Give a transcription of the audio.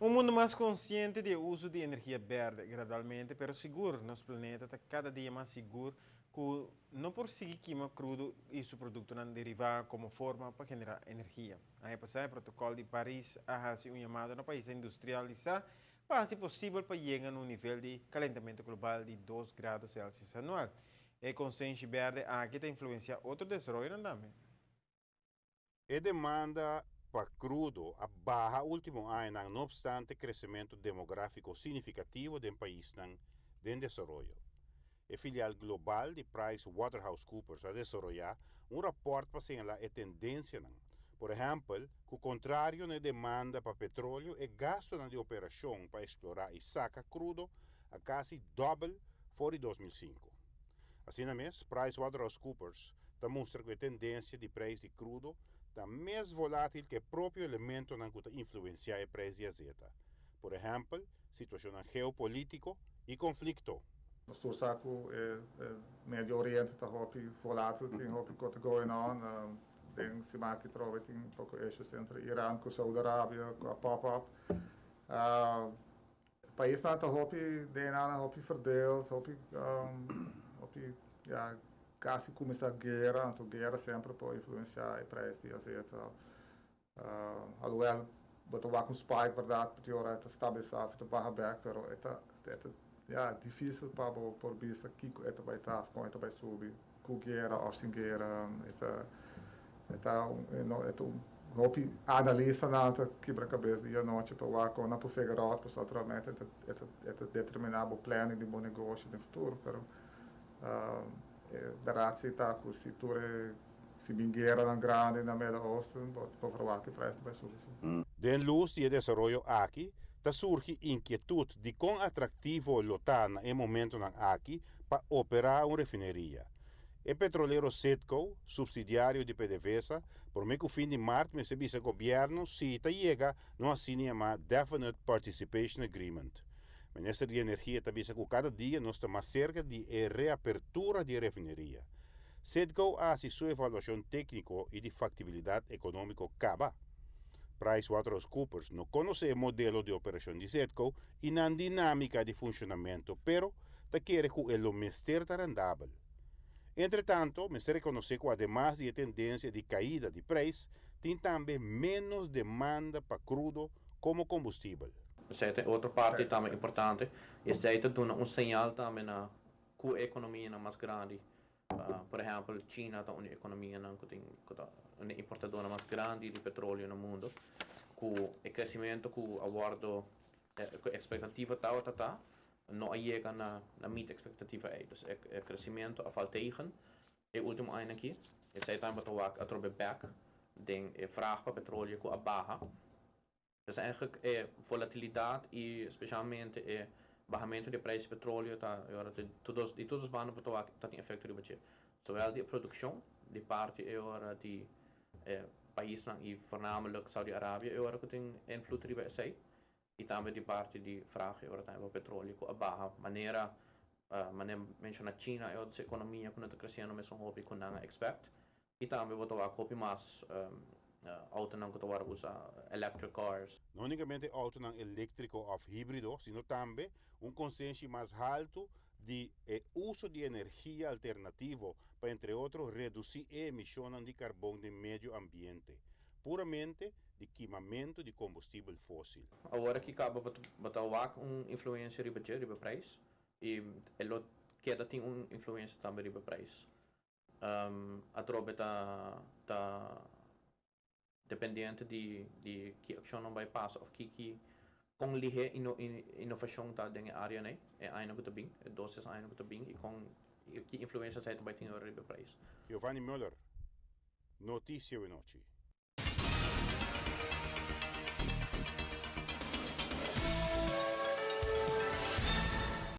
Um mundo mais consciente do uso de energia verde gradualmente, pero seguro. Nosso planeta está cada dia mais seguro que não por seguir queima crudo e seu produto não derivar como forma para generar energia. A passar o protocolo de Paris a fazer chamado no país a industrializar para ser possível para chegar no nível de calentamento global de 2 graus Celsius anual. E consciência verde aqui está influenciar outro desenvolvimento também. E demanda para crudo a barra último ano, não obstante crescimento demográfico significativo do país em desenvolvimento. A filial global de PricewaterhouseCoopers a desenvolver rapport para señalar a tendência. Por exemplo, que o contrário na demanda para petróleo e gasto na de operação para explorar e sacar crudo a quase doble fora 2005. Assim mesmo, PricewaterhouseCoopers demonstra que a tendência de preço de crudo está mais volátil que o próprio elemento que influencia o preço de azeite. Por exemplo, situação geopolítica e conflito. Nós saco Médio Oriente está hopi volátil, tem hopi coisa going on, tem se marca trova tem um pouco issues entre Irã com Saudi-Arábia, com a pop-up. O país está hopi DNA hopi verdeeld, hopi ja quase começar a guerra, então guerra sempre pode influenciar o preço de azeite. Alhoewel, botar com spike verdade, porque ora está estabilizado, está barra back, pero é difícil para por vista que это vai estar, como это vai subir, com guerra ou sem guerra, hopi analisa nada quebra cabeça dia noite para lá com na professora para naturalmente determinar o plano de bom negócio no futuro, pero verdade se está com se bem guerra na grande na Médio Oeste, para falar que preço vai subir. Den luz de desenvolvimento aqui, surge inquietude de quão atrativo está no momento aqui para operar uma refineria. O petroleiro Citgo, subsidiário de PDVSA, por meio que o fim de março, me o governo cita chega no assim chamado Definite Participation Agreement. O Ministério de Energia também que cada dia nós estamos mais cerca de reapertura de refineria. Citgo faz sua avaliação técnica e de factibilidade econômica acaba. PricewaterhouseCoopers não conhece o modelo de operação de Citgo e na dinâmica de funcionamento, pero te quer que o mestre está rendável. Entretanto, o mestre reconhece que además de tendência de caída de preço, tem também menos demanda para crudo como combustível. Outra parte também importante, é que dá sinal também na que a economia é mais grande. Por exemplo, China tem uma economia uma importadora mais grande de petróleo no mundo, com o crescimento que o aguardo, a expectativa não chega na minha expectativa. O crescimento a falta tegen, o último ano aqui, e sai também a trobe back, den vraag para petróleo que a barra. Dus eigenlijk volatiliteit e especialmente baixamento de preço de petróleo de todos os banos está tem efeito sobre isso. Zowel de produção de parte de países e voornamelijk Saudi-Arabië que tem invloed sobre isso e também de parte de vraag para petróleo que a baixa maneira menciona China a economia que está crescendo mas um hobby que não expect e também botar a copy mais auto não que usa electric cars. Não unicamente auto não elétrico ou híbrido, sino também consciência mais alto de uso de energia alternativo para, entre outros, reduzir a emissão de carbono do meio ambiente, puramente de queimamento de combustível fóssil. Agora que acaba botar influência sobre o preço e ele queda tem influência também sobre o preço. A troca está dependente de que ação não vai passar, ou que com lihe inovação está dentro da área, né? É ainda que está bem, é doces ainda que está bem, e com que influência sai também tem o preço. Giovanni Müller, notícia de noite.